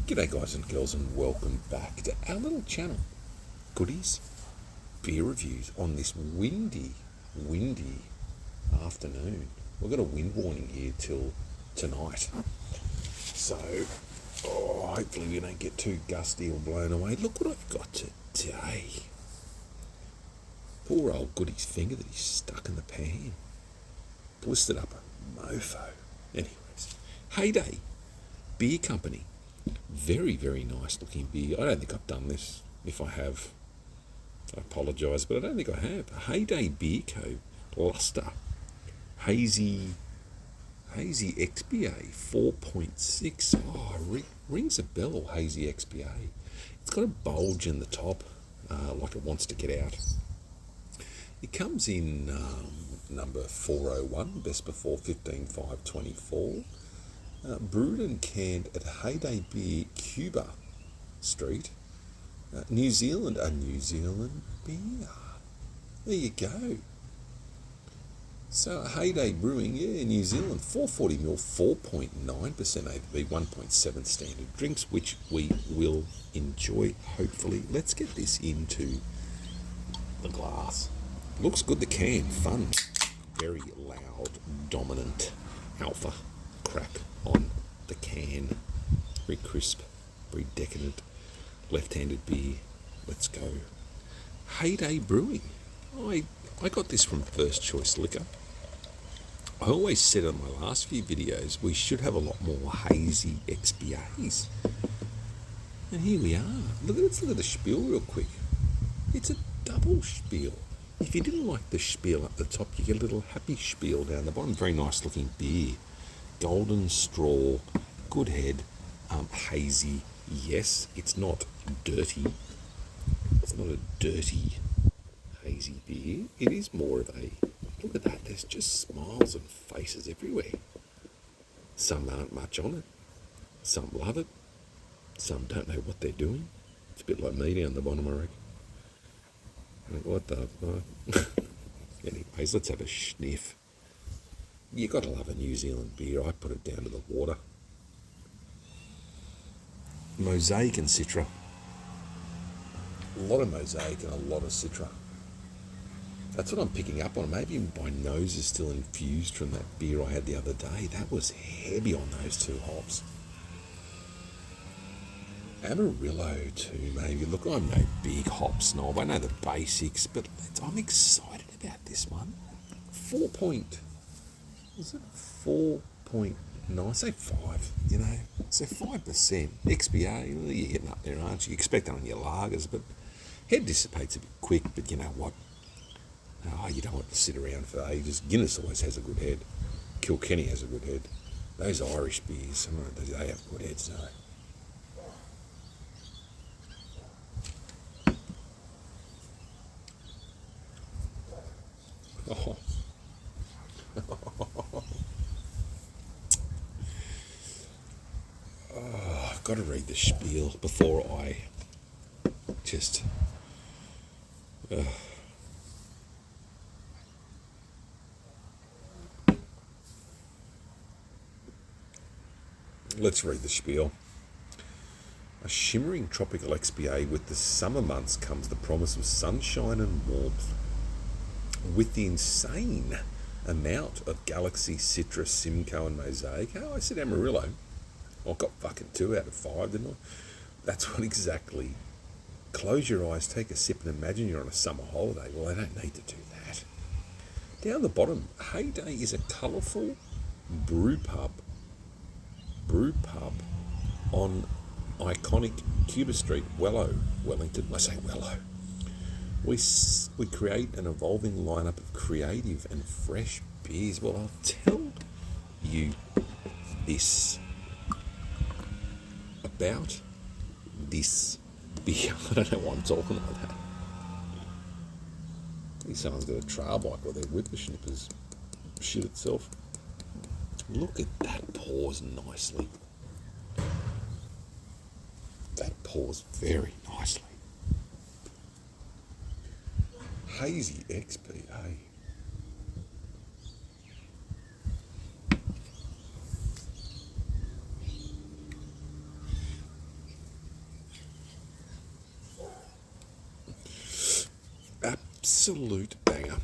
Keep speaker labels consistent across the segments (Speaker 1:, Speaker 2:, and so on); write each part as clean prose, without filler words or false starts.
Speaker 1: G'day guys and girls, and welcome back to our little channel, Goodies Beer Reviews, on this windy afternoon. We've got a wind warning here till tonight, so hopefully we don't get too gusty or blown away. Look what I've got today. Poor old Goody's finger that he's stuck in the pan. Twisted up a mofo. Anyways, Heyday Beer Company. Very, very nice looking beer. I don't think I've done this. If I have, I apologise, but I don't think I have. Heyday Beer Co. Luster. Hazy XPA 4.6. Oh, rings a bell, Hazy XPA. It's got a bulge in the top, like it wants to get out. It comes in number 401, best before 15/5/24. Brewed and canned at Heyday Beer, Cuba Street, New Zealand. A New Zealand beer. There you go. So Heyday Brewing, New Zealand, 440ml, 4.9% ABV, 1.7 standard drinks, which we will enjoy, hopefully. Let's get this into the glass. Looks good, the can, fun. Very loud, dominant alpha crack on the can. Very crisp, very decadent, left-handed beer. Let's go. Heyday Brewing. I got this from First Choice Liquor. I always said on my last few videos we should have a lot more Hazy XPAs. And here we are. Look at the spiel real quick. It's a double spiel. If you didn't like the spiel up the top, you get a little happy spiel down the bottom. Very nice looking beer. Golden straw, good head, hazy. Yes, it's not dirty. It's not a dirty hazy beer. It is more of a, look at that, there's just smiles and faces everywhere. Some aren't much on it. Some love it. Some don't know what they're doing. It's a bit like me down the bottom, I reckon. What the fuck? Anyways, let's have a sniff. You got to love a New Zealand beer. I put it down to the water. Mosaic and Citra. A lot of Mosaic and a lot of Citra. That's what I'm picking up on. Maybe my nose is still infused from that beer I had the other day. That was heavy on those two hops. Amarillo too, maybe. Look, I'm no big hop snob. I know the basics, but I'm excited about this one. 4.9? Say 5, So 5%. XPA, you're getting up there, aren't you? You expect that on your lagers, but head dissipates a bit quick, but you know what? You don't want to sit around for ages. Guinness always has a good head. Kilkenny has a good head. Those Irish beers, they have good heads, don't they? Oh. I've got to read the spiel before I just... Let's read the spiel. A shimmering tropical XPA. With the summer months comes the promise of sunshine and warmth. With the insane amount of Galaxy, Citra, Simcoe and Mosaic. I said Amarillo. I got fucking 2 out of 5, didn't I? That's what exactly. Close your eyes, take a sip and imagine you're on a summer holiday. Well, I don't need to do that. Down the bottom, Heyday is a colourful brew pub on iconic Cuba Street, Wellington. I say Wello. We create an evolving lineup of creative and fresh beers. Well, I'll tell you this about this beer. I don't know why I'm talking like that. I think someone's got a trail bike or their whippersnippers shit itself. Look at that, pours nicely. That pours very nicely. Hazy XPA. absolute banger.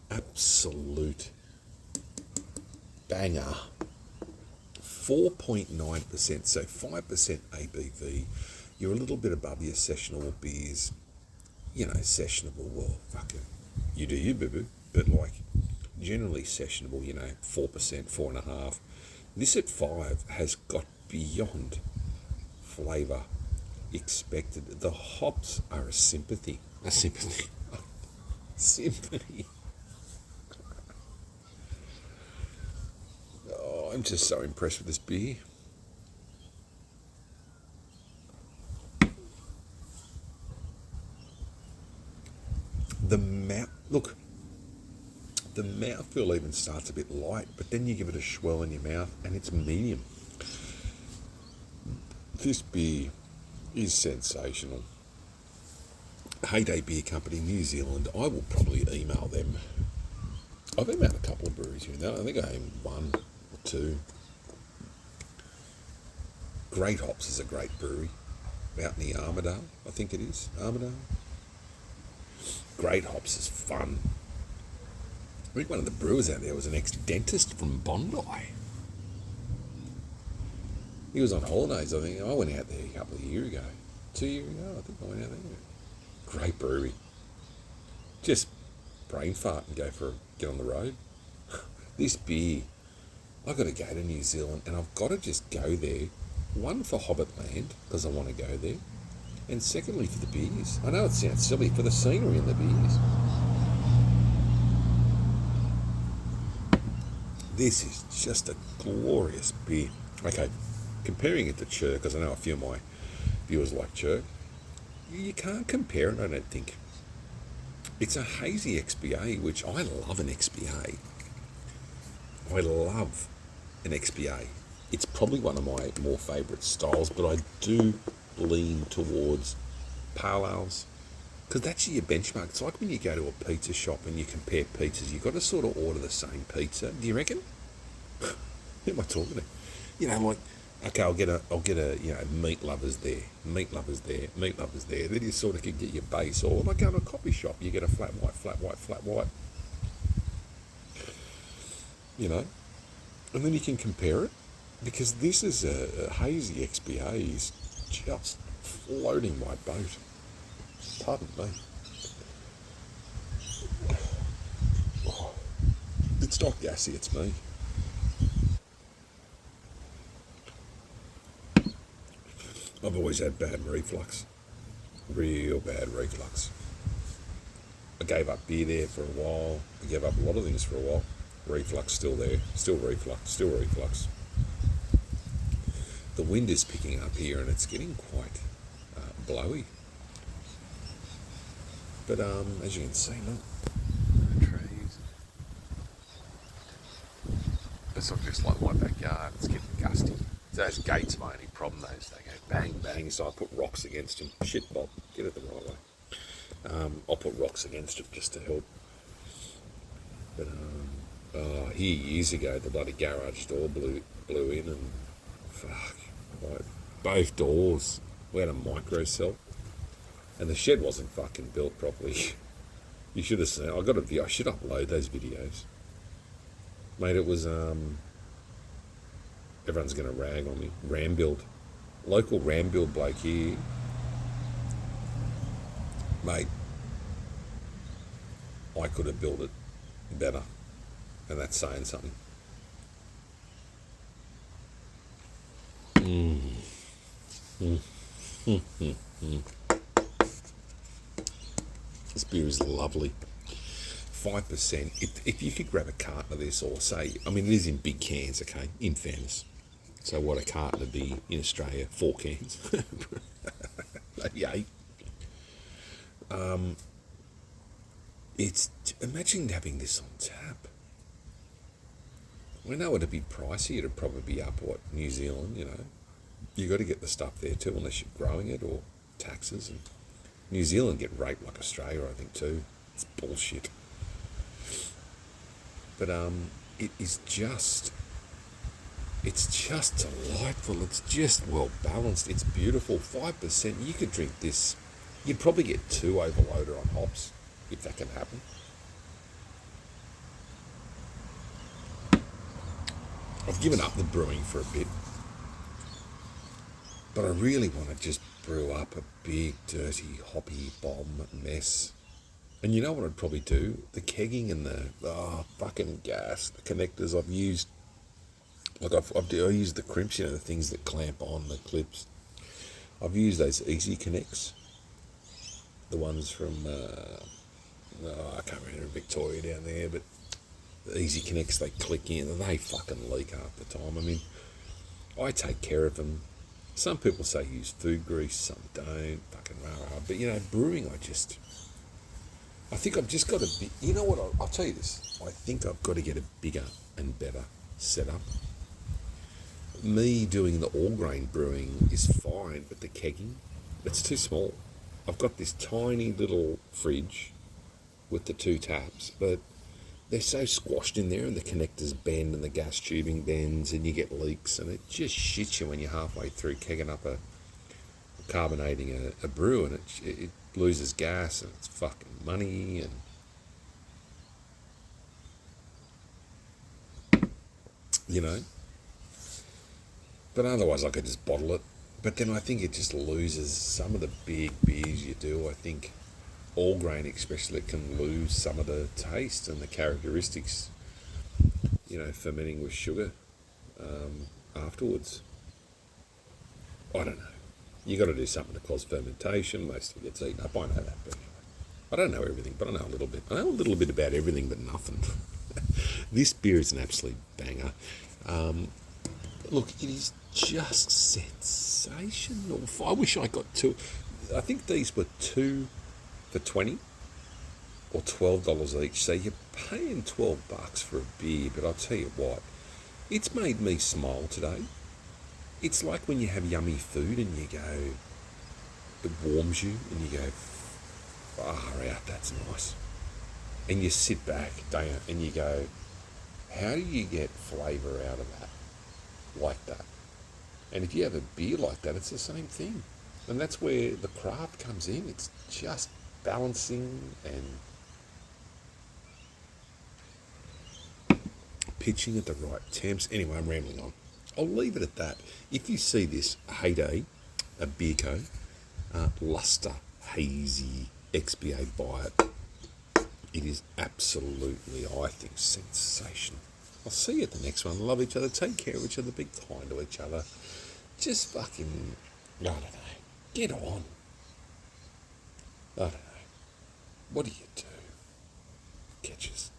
Speaker 1: Absolute banger. 4.9%, so 5% ABV. You're a little bit above your sessionable beers. You know, sessionable, well, fuck it. You do you, boo-boo. But like, generally sessionable, 4%, 4.5%. This at 5 has got beyond flavour expected. The hops are a sympathy. Sympathy. Oh, I'm just so impressed with this beer. The mouthfeel even starts a bit light, but then you give it a swell in your mouth and it's medium. This beer is sensational. Heyday Beer Company, New Zealand. I will probably email them. I've emailed a couple of breweries here and there. I think I aimed one or two. Great Hops is a great brewery out near Armidale, I think it is. Armidale. Great Hops is fun. I think one of the brewers out there was an ex-dentist from Bondi. He was on holidays, I think. I went out there a couple of years ago. 2 years ago, I think I went out there. Great brewery. Just brain fart and get on the road. This beer, I've got to go to New Zealand and I've got to just go there. One, for Hobbitland, because I want to go there. And secondly, for the beers. I know it sounds silly, for the scenery and the beers. This is just a glorious beer. Okay, comparing it to Chirk, because I know a few of my viewers like Chirk, you can't compare it, I don't think. It's a Hazy XPA, which I love an XPA. I love an XPA. It's probably one of my more favourite styles, but I do lean towards pale ales, because that's your benchmark. It's like when you go to a pizza shop and you compare pizzas, you've got to sort of order the same pizza. Do you reckon? Who am I talking to? Like, okay, I'll get a meat lovers there. Then you sort of can get your base. Or like go to a coffee shop, you get a flat white. And then you can compare it, because this is a Hazy XPA is just floating my boat. Pardon me. Oh, it's not gassy, it's me. I've always had bad reflux. Real bad reflux. I gave up beer there for a while. I gave up a lot of things for a while. Reflux still there. Still reflux. The wind is picking up here and it's getting quite blowy. But as you can see, look, trees. It's not just like my backyard, it's getting gusty. So those gates are my only problem, they go bang, bang, so I put rocks against them. Shit, Bob, get it the right way. I'll put rocks against them just to help. But here years ago, the bloody garage door blew in and fuck, like, both doors. We had a micro cell. And the shed wasn't fucking built properly. You should have seen. I got a video. I should upload those videos. Mate, it was everyone's gonna rag on me. Rambuild. Local Rambuild bloke here. Mate, I could have built it better. And that's saying something. This beer is lovely. 5%. If you could grab a carton of this, or say, I mean, it is in big cans, okay, in fairness. So what a carton would be in Australia, 4 cans. Maybe 8. Imagine having this on tap. I know it'd be pricey. It'd probably be up, New Zealand, You got to get the stuff there too, unless you're growing it, or taxes. And New Zealand get raped like Australia, I think, too. It's bullshit. But it is just... It's just delightful. It's just well balanced. It's beautiful. 5%. You could drink this. You'd probably get 2 overloader on hops. if that can happen. I've given up the brewing for a bit, but I really want to just brew up a big, dirty, hoppy bomb mess. And you know what I'd probably do? The kegging and the fucking gas, the connectors I've used. Like I used the crimps, the things that clamp on the clips. I've used those Easy Connects, the ones from I can't remember, Victoria down there, but the Easy Connects, they click in and they fucking leak half the time. I mean, I take care of them. Some people say use food grease, some don't, fucking rah-rah. But brewing, I think I've just got to be, you know what, I'll tell you this, I think I've got to get a bigger and better setup. Me doing the all grain brewing is fine, but the kegging, it's too small. I've got this tiny little fridge with the 2 taps, but they're so squashed in there and the connectors bend and the gas tubing bends and you get leaks and it just shits you when you're halfway through kegging up carbonating a brew, and it loses gas and it's fucking money and but otherwise I could just bottle it. But then I think it just loses some of the big beers you do. I think all grain especially can lose some of the taste and the characteristics, fermenting with sugar afterwards. I don't know. You got to do something to cause fermentation. Most of it gets eaten up. I know that, but I don't know everything, but I know a little bit. I know a little bit about everything, but nothing. This beer is an absolute banger. Look, it is just sensational. I wish I got 2. I think these were 2 for $20 or $12 each. So you're paying $12 for a beer, but I'll tell you what, it's made me smile today. It's like when you have yummy food and you go, it warms you and you go, far out, that's nice. And you sit back, don't you, and you go, how do you get flavour out of that like that? And if you have a beer like that, it's the same thing. And that's where the craft comes in. It's just balancing and pitching at the right temps. Anyway, I'm rambling on. I'll leave it at that. If you see this Heyday, a beer co, Luster Hazy XPA, buy it. It is absolutely, I think, sensational. I'll see you at the next one. Love each other. Take care of each other. Be kind to each other. Just fucking, I don't know. Get on. I don't know. What do you do? Catches.